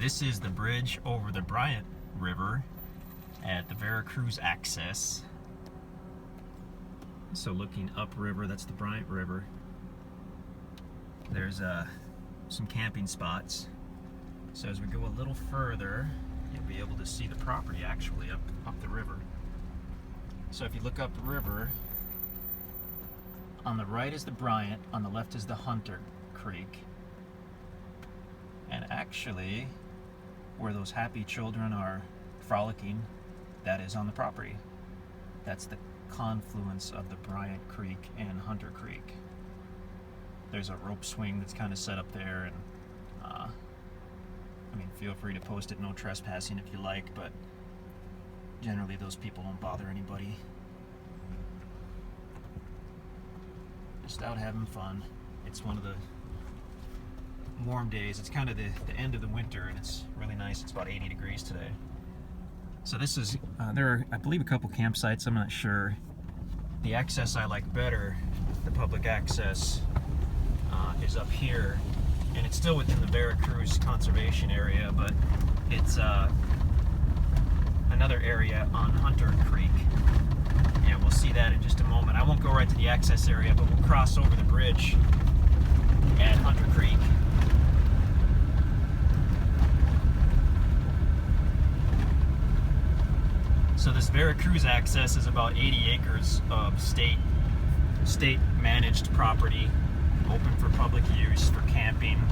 This is the bridge over the Bryant River at the Veracruz access. So looking upriver, that's the Bryant River. There's some camping spots. So as we go a little further, you'll be able to see the property actually up the river. So if you look up the river, on the right is the Bryant, on the left is the Hunter Creek. And actually, where those happy children are frolicking, that is on the property. That's the confluence of the Bryant Creek and Hunter Creek. There's a rope swing that's kind of set up there, and I mean, feel free to post it, no trespassing if you like, but generally those people don't bother anybody. Just out having fun. It's one of the warm days. It's kind of the end of the winter, and it's really nice. It's about 80 degrees today. So this is, there are, I believe, a couple campsites, I'm not sure. The access I like better, the public access, is up here, and it's still within the Veracruz conservation area, but it's another area on Hunter Creek, and we'll see that in just a moment. I won't go right to the access area, but we'll cross over the bridge at Hunter Creek. So this Veracruz access is about 80 acres of state managed property, open for public use, for camping,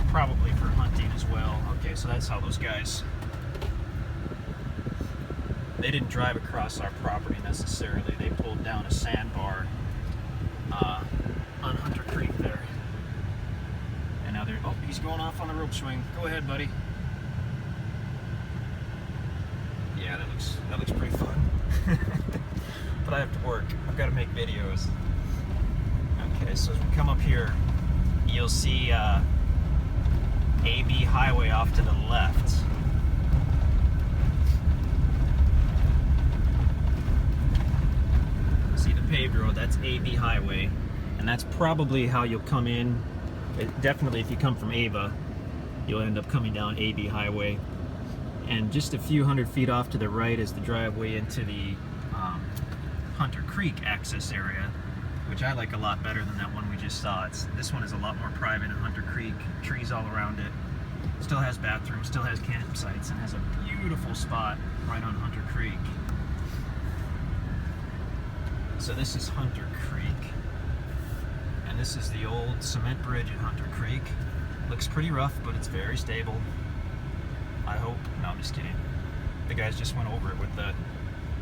probably for hunting as well. Okay, so that's how those guys, they didn't drive across our property necessarily. They pulled down a sandbar on Hunter Creek there. And now they're, oh, he's going off on the rope swing. Go ahead, buddy. Yeah, that looks pretty fun. But I have to work. I've got to make videos. Okay, so as we come up here, you'll see AB Highway off to the left. See the paved road, that's AB Highway. And that's probably how you'll come in. Definitely if you come from Ava, you'll end up coming down AB Highway. And just a few hundred feet off to the right is the driveway into the Hunter Creek access area, which I like a lot better than that one we just saw. This one is a lot more private in Hunter Creek, trees all around it. Still has bathrooms, still has campsites, and has a beautiful spot right on Hunter Creek. So this is Hunter Creek, and this is the old cement bridge at Hunter Creek. Looks pretty rough, but it's very stable. I hope. No, I'm just kidding. The guys just went over it with the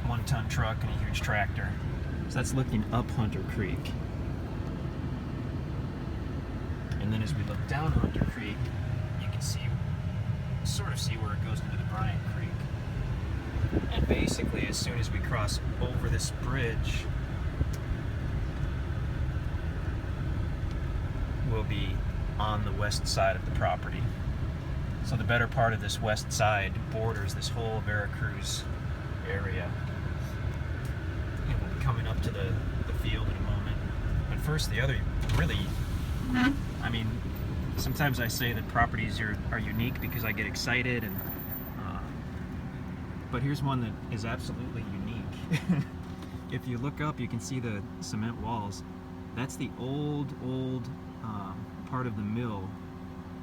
1-ton truck and a huge tractor. So that's looking up Hunter Creek. And then as we look down Hunter Creek, you can see, sort of see where it goes into the Bryant Creek. And basically, as soon as we cross over this bridge, we'll be on the west side of the property. So the better part of this west side borders this whole Veracruz area. And we'll be coming up to the field in a moment. But first, the other really, I mean, sometimes I say that properties are unique because I get excited, and but here's one that is absolutely unique. If you look up, you can see the cement walls. That's the old part of the mill,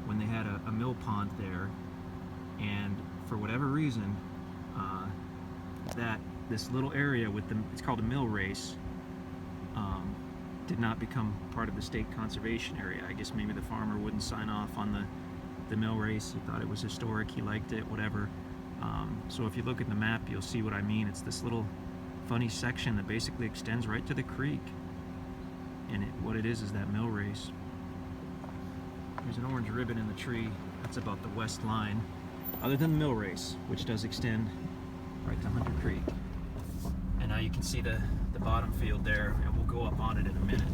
when they had a mill pond there, and for whatever reason, this little area with it's called a mill race, did not become part of the state conservation area. I guess maybe the farmer wouldn't sign off on the mill race. He thought it was historic, he liked it, whatever. So if you look at the map, you'll see what I mean. It's this little funny section that basically extends right to the creek, and what it is that mill race. There's an orange ribbon in the tree. That's about the west line, other than the mill race, which does extend right to Hunter Creek. And now you can see the bottom field there, and we'll go up on it in a minute.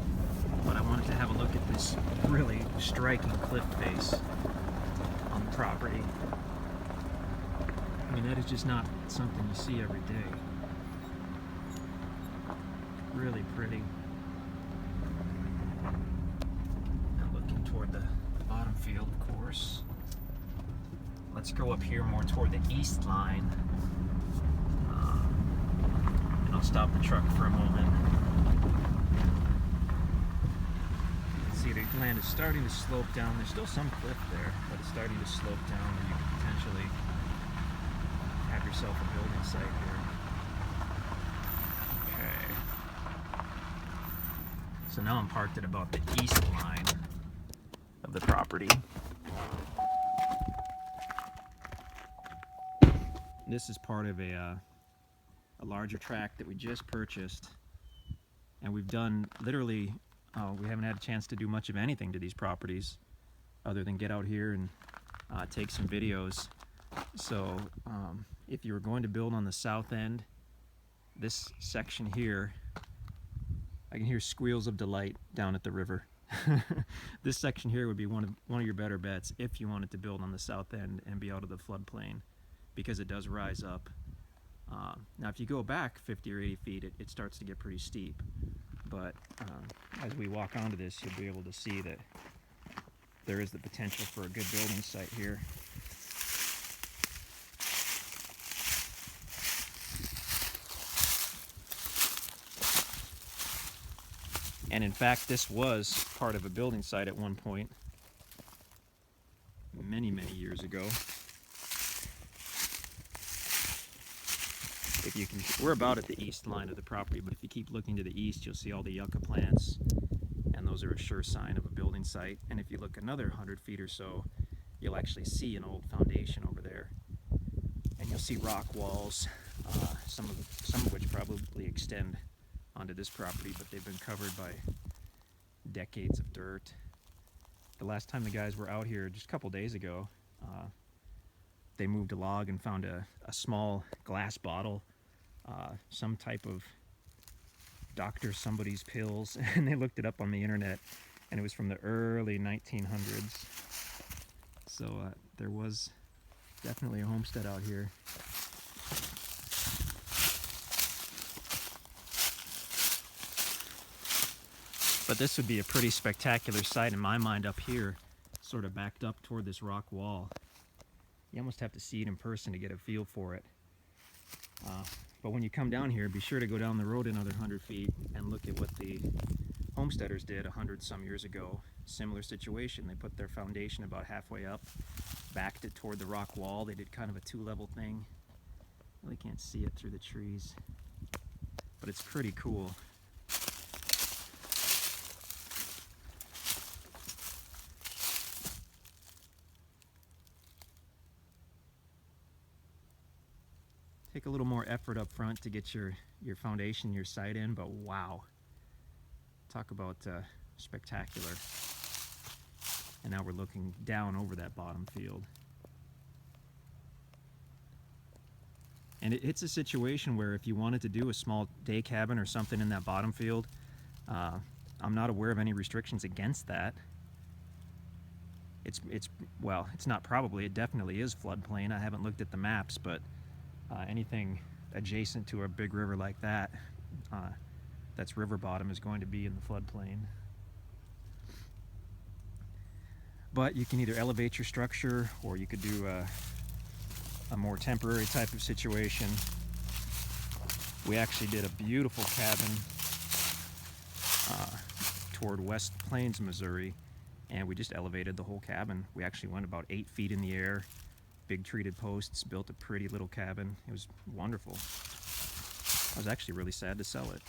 But I wanted to have a look at this really striking cliff face on the property. I mean, that is just not something you see every day. Really pretty. And looking toward the bottom field, of course. let's go up here more toward the east line. And I'll stop the truck for a moment. See, the land is starting to slope down. There's still some cliff there, but it's starting to slope down, and you can potentially have yourself a building site here. Okay. So now I'm parked at about the east line of the property. This is part of a larger tract that we just purchased, and we've done literally, we haven't had a chance to do much of anything to these properties other than get out here and take some videos. So if you were going to build on the south end, this section here, I can hear squeals of delight down at the river. This section here would be one of your better bets if you wanted to build on the south end and be out of the floodplain, because it does rise up. Now if you go back 50 or 80 feet, it starts to get pretty steep. But as we walk onto this, you'll be able to see that there is the potential for a good building site here. And in fact, this was part of a building site at one point, many, many years ago. If you can, we're about at the east line of the property, but if you keep looking to the east, you'll see all the yucca plants, and those are a sure sign of a building site. And if you look another 100 feet or so, you'll actually see an old foundation over there, and you'll see rock walls, some of which probably extend onto this property, but they've been covered by decades of dirt. The last time the guys were out here, just a couple days ago, they moved a log and found a small glass bottle, some type of Dr. Somebody's pills, and they looked it up on the internet, and it was from the early 1900s. So there was definitely a homestead out here. But this would be a pretty spectacular sight in my mind up here, sort of backed up toward this rock wall. You almost have to see it in person to get a feel for it. But when you come down here, be sure to go down the road another 100 feet and look at what the homesteaders did 100 some years ago. Similar situation. They put their foundation about halfway up, backed it toward the rock wall. They did kind of a two-level thing. Really can't see it through the trees, but it's pretty cool. Take a little more effort up front to get your foundation, your site in, but wow. Talk about spectacular. And now we're looking down over that bottom field. And it's a situation where if you wanted to do a small day cabin or something in that bottom field, I'm not aware of any restrictions against that. Well, it's not probably, it definitely is floodplain. I haven't looked at the maps, but anything adjacent to a big river like that, that's river bottom, is going to be in the floodplain. But you can either elevate your structure, or you could do a more temporary type of situation. We actually did a beautiful cabin toward West Plains, Missouri, and we just elevated the whole cabin. We actually went about 8 feet in the air, big treated posts, built a pretty little cabin. It was wonderful. I was actually really sad to sell it.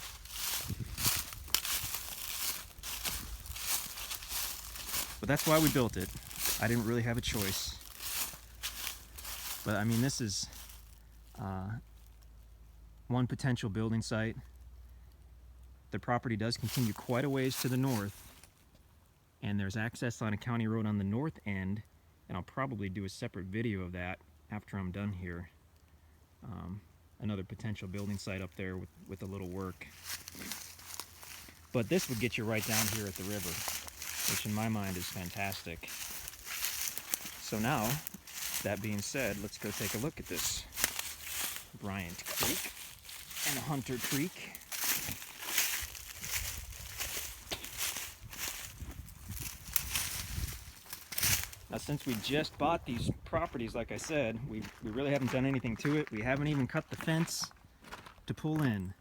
But that's why we built it. I didn't really have a choice. But I mean, this is one potential building site. The property does continue quite a ways to the north, and there's access on a county road on the north end, and I'll probably do a separate video of that after I'm done here. Another potential building site up there with a little work. But this would get you right down here at the river, which in my mind is fantastic. So now, that being said, let's go take a look at this Bryant Creek and Hunter Creek. Now since we just bought these properties, like I said, we really haven't done anything to it. We haven't even cut the fence to pull in.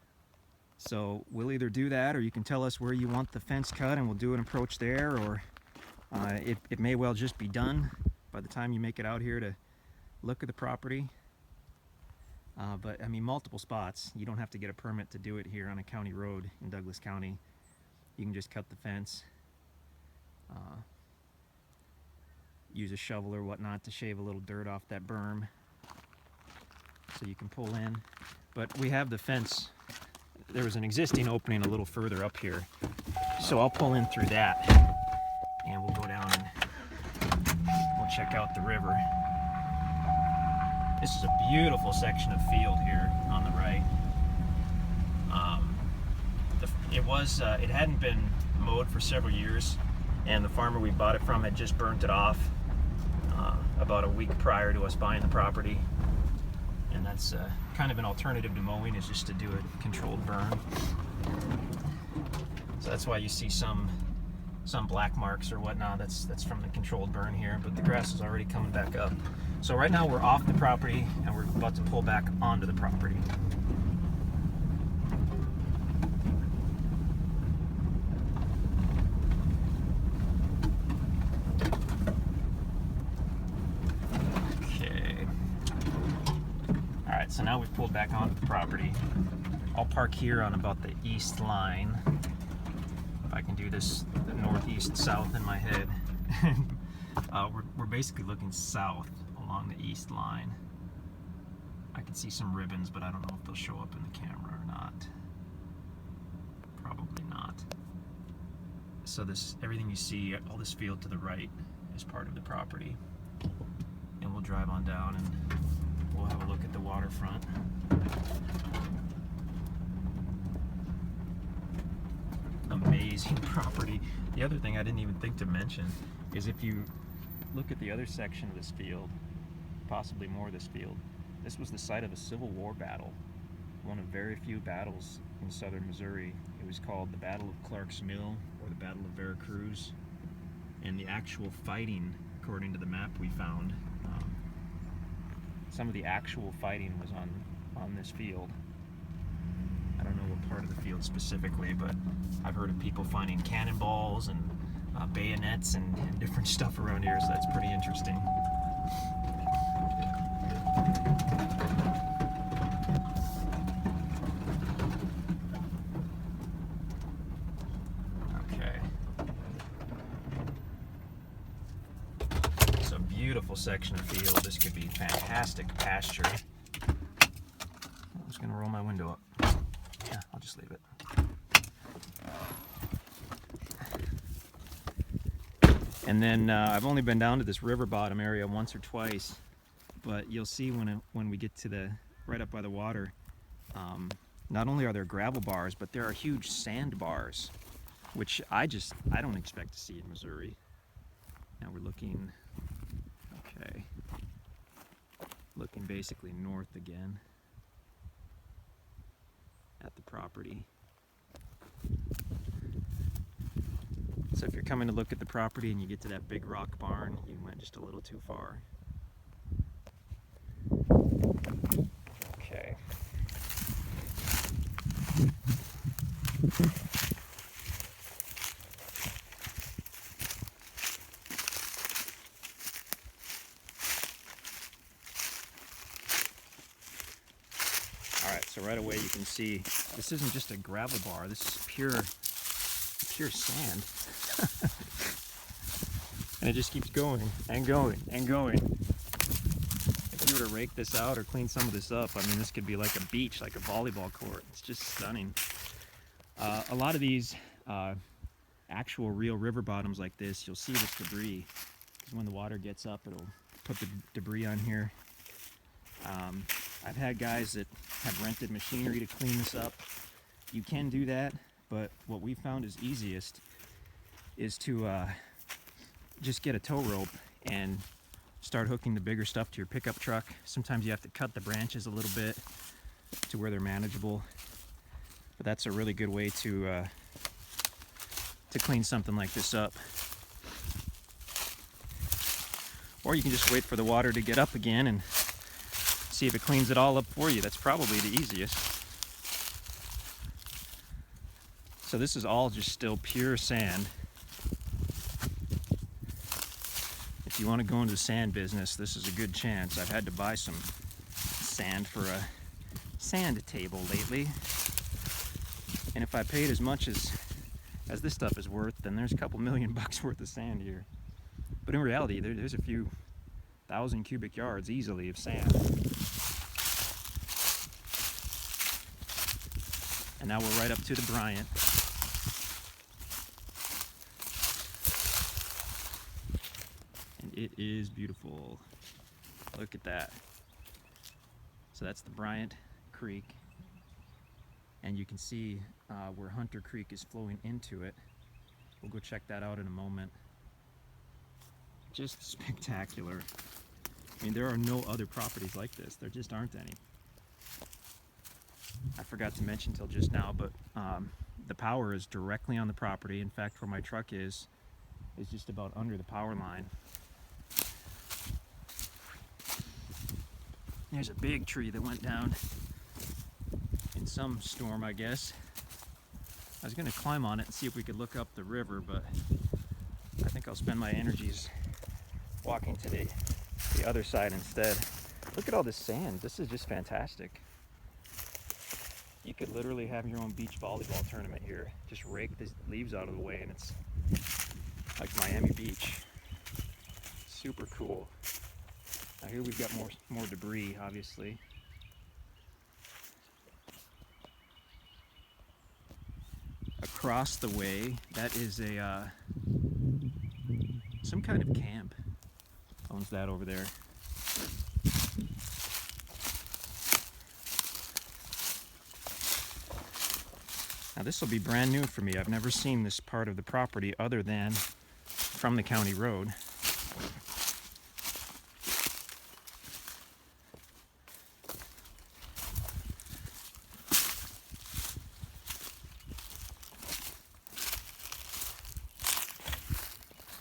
So we'll either do that, or you can tell us where you want the fence cut and we'll do an approach there, or it may well just be done by the time you make it out here to look at the property. But I mean, multiple spots. You don't have to get a permit to do it here on a county road in Douglas County. You can just cut the fence, use a shovel or whatnot to shave a little dirt off that berm so you can pull in. But we have the fence. There was an existing opening a little further up here, so I'll pull in through that and we'll go down and we'll check out the river. This is a beautiful section of field here on the right. It hadn't been mowed for several years, and the farmer we bought it from had just burnt it off about a week prior to us buying the property. And that's kind of an alternative to mowing, is just to do a controlled burn. So that's why you see some black marks or whatnot. That's from the controlled burn here, but the grass is already coming back up. So right now we're off the property and we're about to pull back onto the property. Okay. All right, so now we've pulled back onto the property. I'll park here on about the east line. If I can do this northeast south in my head. We're basically looking south along the east line. I can see some ribbons, but I don't know if they'll show up in the camera or not. Probably not. So everything you see, all this field to the right, is part of the property. And we'll drive on down and we'll have a look at the waterfront. Amazing property. The other thing I didn't even think to mention is, if you look at the other section of this field, possibly more of this field, this was the site of a Civil War battle, one of very few battles in southern Missouri. It was called the Battle of Clark's Mill, or the Battle of Veracruz. And the actual fighting, according to the map we found, some of the actual fighting was on this field. I don't know what part of the field specifically, but I've heard of people finding cannonballs and bayonets and different stuff around here, so that's pretty interesting. Okay. It's a beautiful section of field. This could be fantastic pasture. I'm just going to roll my window up. Yeah, I'll just leave it. And then I've only been down to this river bottom area once or twice, but you'll see when we get to right up by the water, not only are there gravel bars, but there are huge sandbars, which I don't expect to see in Missouri. Now we're looking basically north again at the property. So if you're coming to look at the property and you get to that big rock barn, you went just a little too far. Okay. Alright, so right away you can see this isn't just a gravel bar, this is pure sand. And it just keeps going and going and going. If you were to rake this out or clean some of this up, I mean, this could be like a beach, like a volleyball court. It's just stunning. A lot of these actual real river bottoms like this, you'll see this debris. Because when the water gets up, it'll put the debris on here. I've had guys that have rented machinery to clean this up. You can do that, but what we found is easiest is to just get a tow rope and start hooking the bigger stuff to your pickup truck. Sometimes you have to cut the branches a little bit to where they're manageable, but that's a really good way to clean something like this up. Or you can just wait for the water to get up again and see if it cleans it all up for you. That's probably the easiest. So this is all just still pure sand. If you want to go into the sand business, this is a good chance. I've had to buy some sand for a sand table lately. And if I paid as much as this stuff is worth, then there's a couple $1,000,000 worth of sand here. But in reality, there's a few thousand cubic yards easily of sand. And now we're right up to the Bryant. And it is beautiful. Look at that. So that's the Bryant Creek. And you can see where Hunter Creek is flowing into it. We'll go check that out in a moment. Just spectacular. I mean, there are no other properties like this. There just aren't any. I forgot to mention till just now, but the power is directly on the property. In fact, where my truck is just about under the power line. There's a big tree that went down in some storm, I guess. I was going to climb on it and see if we could look up the river, but I think I'll spend my energies walking to the other side instead. Look at all this sand. This is just fantastic. You could literally have your own beach volleyball tournament here. Just rake the leaves out of the way and it's like Miami Beach. Super cool. Now here we've got more debris, obviously. Across the way, that is a some kind of camp. Owns that over there. Now this will be brand new for me. I've never seen this part of the property other than from the county road.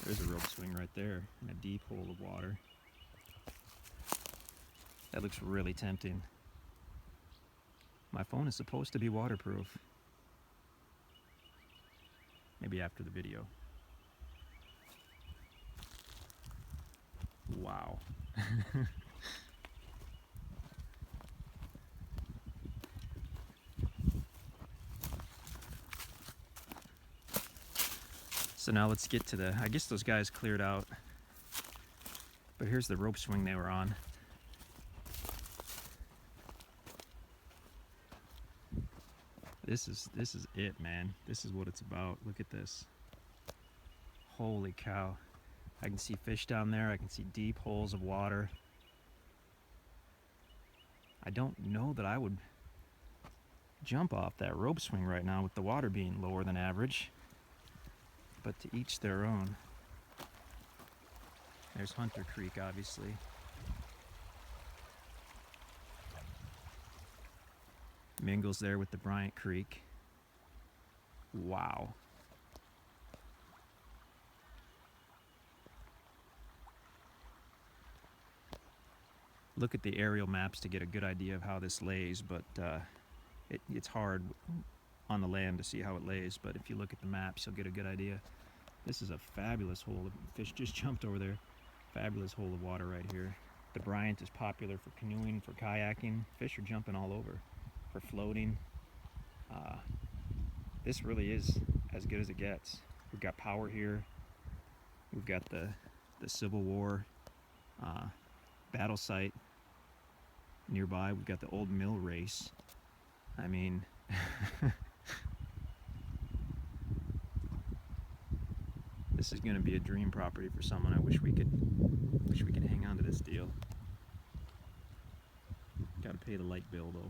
There's a rope swing right there in a deep hole of water. That looks really tempting. My phone is supposed to be waterproof. Maybe after the video. Wow. So now let's get to I guess those guys cleared out. But here's the rope swing they were on. This is it, man. This is what it's about. Look at this. Holy cow. I can see fish down there. I can see deep holes of water. I don't know that I would jump off that rope swing right now with the water being lower than average. But to each their own. There's Hunter Creek, obviously. Mingles there with the Bryant Creek. Wow. Look at the aerial maps to get a good idea of how this lays, but it's hard on the land to see how it lays, but if you look at the maps, you'll get a good idea. This is a fabulous hole. Fish just jumped over there. Fabulous hole of water right here. The Bryant is popular for canoeing, for kayaking. Fish are jumping all over. For floating. This really is as good as it gets. We've got power here. We've got the Civil War battle site nearby. We've got the old mill race. I mean, this is going to be a dream property for someone. I wish we could hang on to this deal. Got to pay the light bill though.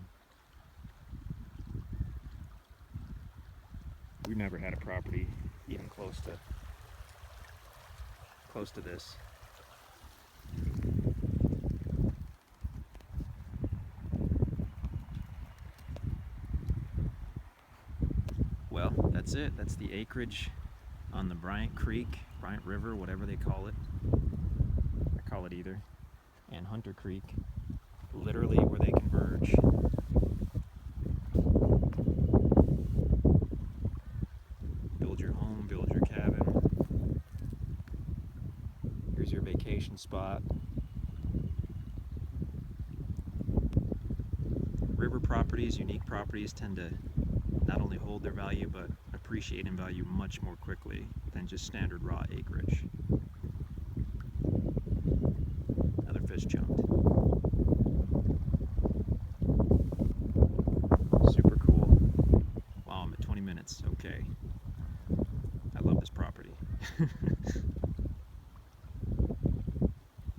We've never had a property even close to this. Well, that's it. That's the acreage on the Bryant Creek, Bryant River, whatever they call it. I call it either, and Hunter Creek, literally where they converge. Build your home, build your cabin. Here's your vacation spot. River properties, unique properties, tend to not only hold their value but appreciate in value much more quickly than just standard raw acreage. Another fish jumped. Super cool. Wow, I'm at 20 minutes. Okay. I love this property.